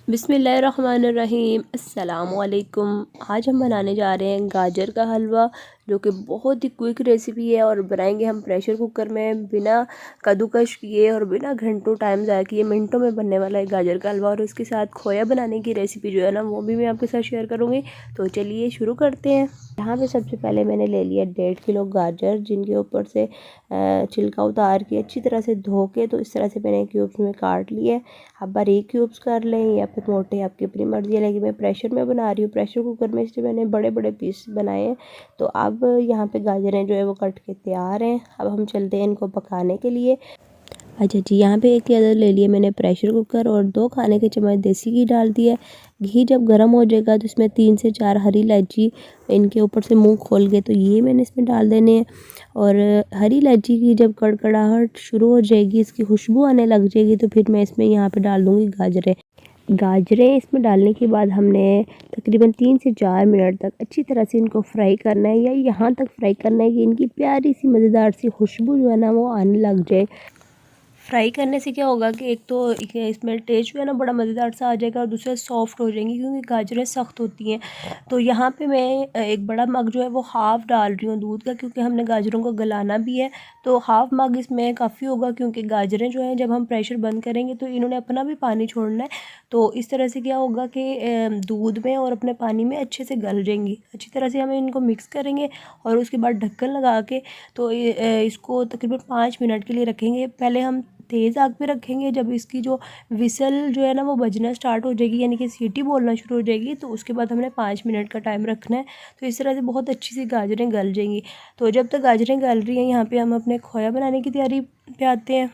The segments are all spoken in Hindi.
बिस्मिल्लाहिर्रहमानिर्रहीम अस्सलामुअलैकुम। आज हम बनाने जा रहे हैं गाजर का हलवा, जो कि बहुत ही क्विक रेसिपी है और बनाएंगे हम प्रेशर कुकर में बिना कद्दूकश किए और बिना घंटों टाइम ज़ाया किए। मिनटों में बनने वाला है गाजर का हलवा। और उसके साथ खोया बनाने की रेसिपी जो है ना, वो भी मैं आपके साथ शेयर करूँगी। तो चलिए शुरू करते हैं। यहाँ पे सबसे पहले मैंने ले लिया 1.5 किलो गाजर, जिनके ऊपर से छिलका उतार के अच्छी तरह से धो के तो इस तरह से मैंने क्यूब्स में काट लिए। आप बारीक क्यूब्स कर लें या फिर मोटे, आपकी अपनी मर्ज़ी है। लेकिन मैं प्रेशर में बना रही हूँ, प्रेशर कुकर में, इसलिए मैंने बड़े बड़े पीस बनाए हैं। तो अब यहाँ पे गाजरें जो है वो कट के तैयार हैं। अब हम चलते हैं इनको पकाने के लिए। अच्छा जी, यहाँ पे एक के अंदर ले लिया मैंने प्रेशर कुकर और 2 खाने के चम्मच देसी घी डाल दिया। घी जब गर्म हो जाएगा तो इसमें 3 से 4 हरी इलायची, इनके ऊपर से मुंह खोल के तो ये मैंने इसमें डाल देने हैं। और हरी इलायची की जब कड़कड़ाहट शुरू हो जाएगी, इसकी खुशबू आने लग जाएगी, तो फिर मैं इसमें यहाँ पे डाल दूँगी गाजरें। इसमें डालने के बाद हमने तकरीबन 3 से 4 मिनट तक अच्छी तरह से इनको फ्राई करना है, या यहाँ तक फ्राई करना है कि इनकी प्यारी सी मज़ेदार सी खुशबू जो है ना वो आने लग जाए। फ्राई करने से क्या होगा कि एक तो इसमें टेस्ट जो है ना बड़ा मज़ेदार सा आ जाएगा, और दूसरा सॉफ्ट हो जाएंगी, क्योंकि गाजरें सख्त होती हैं। तो यहाँ पे मैं एक बड़ा मग जो है वो हाफ़ डाल रही हूँ दूध का, क्योंकि हमने गाजरों को गलाना भी है। तो हाफ़ मग इसमें काफ़ी होगा, क्योंकि गाजरें जो हैं जब हम प्रेशर बंद करेंगे तो इन्होंने अपना भी पानी छोड़ना है। तो इस तरह से क्या होगा कि दूध में और अपने पानी में अच्छे से गल जाएंगी। अच्छी तरह से हमें इनको मिक्स करेंगे और उसके बाद ढक्कन लगा के तो इसको तकरीबन 5 मिनट के लिए रखेंगे। पहले हम तेज़ आग पे रखेंगे। जब इसकी जो विसल जो है ना वो बजना स्टार्ट हो जाएगी, यानी कि सीटी बोलना शुरू हो जाएगी, तो उसके बाद हमने 5 मिनट का टाइम रखना है। तो इस तरह से बहुत अच्छी सी गाजरें गल जाएंगी। तो जब तक गाजरें गल रही हैं, यहाँ पे हम अपने खोया बनाने की तैयारी पे आते हैं।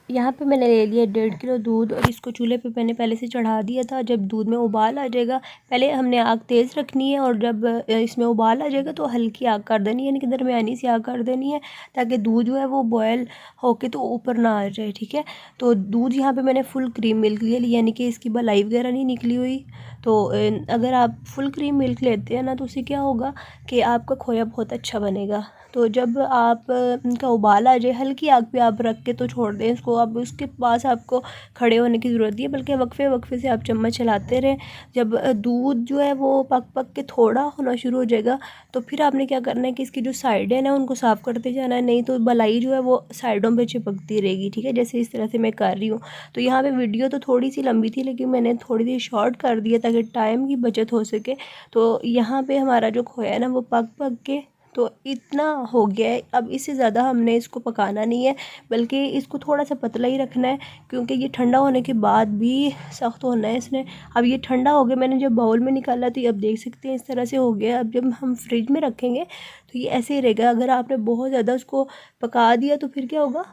यहाँ पे मैंने ले लिया 1.5 किलो दूध, और इसको चूल्हे पे मैंने पहले से चढ़ा दिया था। जब दूध में उबाल आ जाएगा, पहले हमने आग तेज़ रखनी है, और जब इसमें उबाल आ जाएगा तो हल्की आग कर देनी है, यानी कि दरमियानी सी आग कर देनी है, ताकि दूध जो है वो बॉयल होके तो ऊपर ना आ जाए। ठीक है। तो दूध यहाँ पे मैंने फुल क्रीम मिल्क लिया, यानी कि इसकी मलाई वगैरह नहीं निकली हुई। तो अगर आप फुल क्रीम मिल्क लेते हैं ना, तो उससे क्या होगा कि आपका खोया बहुत अच्छा बनेगा। तो जब आप इनका उबाल आ जाए, हल्की आग पे आप रख के तो छोड़ दें इसको। अब उसके पास आपको खड़े होने की ज़रूरत नहीं है, बल्कि वक्फे वक्फे से आप चम्मच चलाते रहें। जब दूध जो है वो पक पक के थोड़ा होना शुरू हो जाएगा, तो फिर आपने क्या करना है कि इसकी जो साइडें ना उनको साफ़ करते जाना है, नहीं तो मलाई जो है वो साइडों पे चिपकती रहेगी। ठीक है, जैसे इस तरह से मैं कर रही हूँ। तो यहाँ पे वीडियो तो थोड़ी सी लंबी थी, लेकिन मैंने थोड़ी सी शॉर्ट कर दिया ताकि टाइम की बचत हो सके। तो यहाँ पे हमारा जो खोया है ना वो पक पक के तो इतना हो गया है। अब इससे ज़्यादा हमने इसको पकाना नहीं है, बल्कि इसको थोड़ा सा पतला ही रखना है, क्योंकि ये ठंडा होने के बाद भी सख्त होना है इसने। अब ये ठंडा हो गया, मैंने जब बाउल में निकाला तो ये अब देख सकते हैं इस तरह से हो गया। अब जब हम फ्रिज में रखेंगे तो ये ऐसे ही रहेगा। अगर आपने बहुत ज़्यादा उसको पका दिया तो फिर क्या होगा,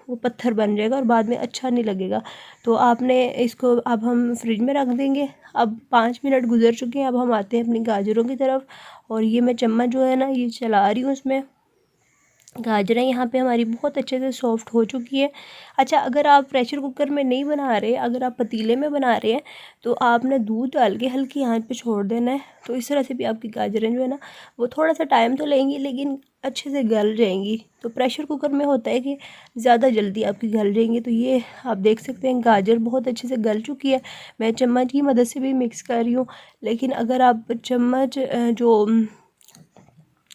वो पत्थर बन जाएगा और बाद में अच्छा नहीं लगेगा। तो आपने इसको अब हम फ्रिज में रख देंगे। अब 5 मिनट गुजर चुके हैं। अब हम आते हैं अपनी गाजरों की तरफ, और ये मैं चम्मच जो है ना ये चला रही हूँ उसमें। गाजरें यहाँ पे हमारी बहुत अच्छे से सॉफ्ट हो चुकी है। अच्छा, अगर आप प्रेशर कुकर में नहीं बना रहे, अगर आप पतीले में बना रहे हैं, तो आपने दूध डाल के हल्की आंच पे छोड़ देना है। तो इस तरह से भी आपकी गाजरें जो है ना वो थोड़ा सा टाइम तो लेंगी, लेकिन अच्छे से गल जाएंगी। तो प्रेशर कुकर में होता है कि ज़्यादा जल्दी आपकी गल जाएंगी। तो ये आप देख सकते हैं गाजर बहुत अच्छे से गल चुकी है। मैं चम्मच की मदद से भी मिक्स कर रही हूँ, लेकिन अगर आप जो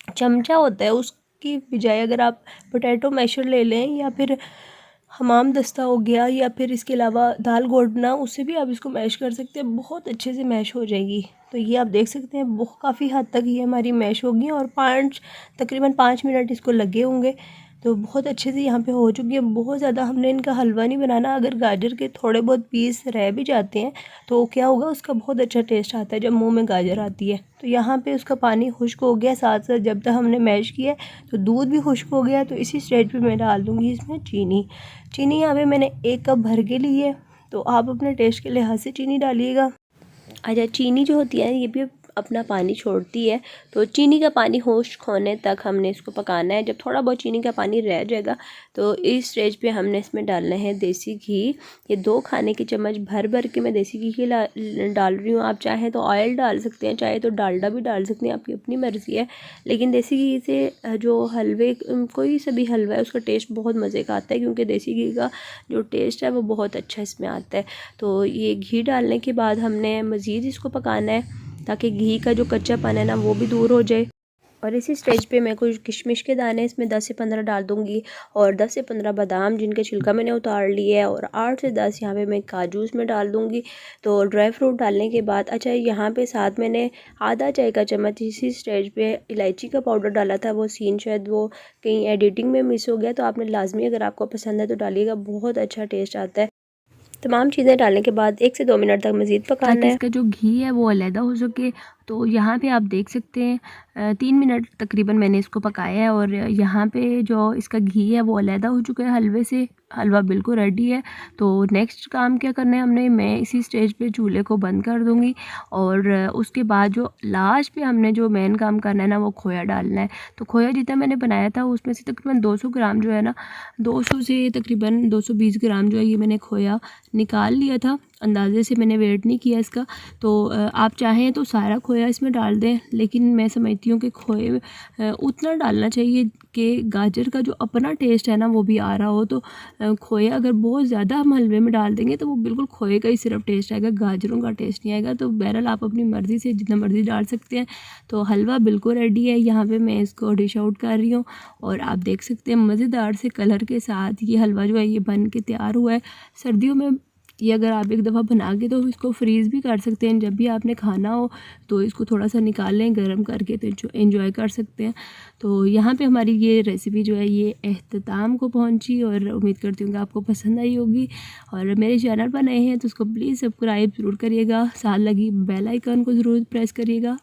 चमचा होता है उसकी बजाय अगर आप पोटैटो मैशर ले लें, या फिर हमाम दस्ता हो गया, या फिर इसके अलावा दाल घोटना, उससे भी आप इसको मैश कर सकते हैं, बहुत अच्छे से मैश हो जाएगी। तो ये आप देख सकते हैं बहुत काफ़ी हद तक ये हमारी मैश होगी, और तकरीबन 5 मिनट इसको लगे होंगे। तो बहुत अच्छे से यहाँ पे हो चुकी है। बहुत ज़्यादा हमने इनका हलवा नहीं बनाना। अगर गाजर के थोड़े बहुत पीस रह भी जाते हैं तो क्या होगा, उसका बहुत अच्छा टेस्ट आता है जब मुंह में गाजर आती है। तो यहाँ पे उसका पानी खुश्क हो गया, साथ साथ जब तक हमने मैश किया तो दूध भी खुश्क हो गया। तो इसी स्टेज पे मैं डाल दूँगी इसमें चीनी यहाँ पे मैंने 1 कप भर के ली है। तो आप अपने टेस्ट के लिहाज से चीनी डालिएगा। अच्छा, चीनी जो होती है ये भी अपना पानी छोड़ती है तो चीनी का पानी होश खोने तक हमने इसको पकाना है। जब थोड़ा बहुत चीनी का पानी रह जाएगा तो इस स्टेज पे हमने इसमें डालना है देसी घी। ये 2 खाने के चम्मच भर भर के मैं देसी घी डाल रही हूँ। आप चाहें तो ऑयल डाल सकते हैं, चाहे तो डालडा भी डाल सकते हैं, आपकी अपनी मर्ज़ी है। लेकिन देसी घी से जो हलवे, कोई सा भी हलवा है उसका टेस्ट बहुत मज़े का आता है, क्योंकि देसी घी का जो टेस्ट है वो बहुत अच्छा इसमें आता है। तो ये घी डालने के बाद हमने मज़ीद इसको पकाना है ताकि घी का जो कच्चापन है ना वो भी दूर हो जाए। और इसी स्टेज पे मैं कुछ किशमिश के दाने इसमें 10 से 15 डाल दूँगी और 10 से 15 बादाम जिनके छिलका मैंने उतार लिया है, और 8 से 10 यहाँ पे मैं काजू इसमें डाल दूँगी। तो ड्राई फ्रूट डालने के बाद अच्छा यहाँ पे साथ मैंने आधा चाय का चम्मच इसी स्टेज पे इलायची का पाउडर डाला था। वो सीन शायद वो कहीं एडिटिंग में मिस हो गया, तो आपने लाजमी अगर आपको पसंद है तो डालिएगा, बहुत अच्छा टेस्ट आता है। तमाम चीज़ें डालने के बाद 1 से 2 मिनट तक मज़ीद पकाना है। इसका जो घी है वो अलहदा हो सके। तो यहाँ पे आप देख सकते हैं 3 मिनट तकरीबन मैंने इसको पकाया है और यहाँ पे जो इसका घी है वो अलहदा हो चुका है हलवे से। हलवा बिल्कुल रेडी है। तो नेक्स्ट काम क्या करना है हमने, मैं इसी स्टेज पे चूल्हे को बंद कर दूँगी और उसके बाद जो लास्ट पे हमने जो मेन काम करना है ना वो खोया डालना है। तो खोया जितना मैंने बनाया था उसमें से तकरीबन 200 ग्राम जो है ना, 200 से तकरीबन 220 ग्राम जो है ये मैंने खोया निकाल लिया था। अंदाज़े से मैंने वेट नहीं किया इसका। तो आप चाहें तो सारा खोया इसमें डाल दें, लेकिन मैं समझती हूँ कि खोए उतना डालना चाहिए कि गाजर का जो अपना टेस्ट है ना वो भी आ रहा हो। तो खोया अगर बहुत ज़्यादा हम हलवे में डाल देंगे तो वो बिल्कुल खोए का ही सिर्फ टेस्ट आएगा, गाजरों का टेस्ट नहीं आएगा। तो बहरहाल आप अपनी मर्ज़ी से जितना मर्ज़ी डाल सकते हैं। तो हलवा बिल्कुल रेडी है। यहाँ पे मैं इसको डिश आउट कर रही हूँ और आप देख सकते हैं मज़ेदार से कलर के साथ ये हलवा जो है ये बन के तैयार हुआ है। सर्दियों में ये अगर आप एक दफ़ा बना के तो इसको फ्रीज़ भी कर सकते हैं, जब भी आपने खाना हो तो इसको थोड़ा सा निकाल लें गर्म करके, तो एंजॉय कर सकते हैं। तो यहाँ पे हमारी ये रेसिपी जो है ये अख्ताम को पहुँची और उम्मीद करती हूँ कि आपको पसंद आई होगी। और मेरे चैनल पर नए हैं तो उसको प्लीज़ सब्सक्राइब ज़रूर करिएगा, साथ लगी बेल आइकन को ज़रूर प्रेस करिएगा।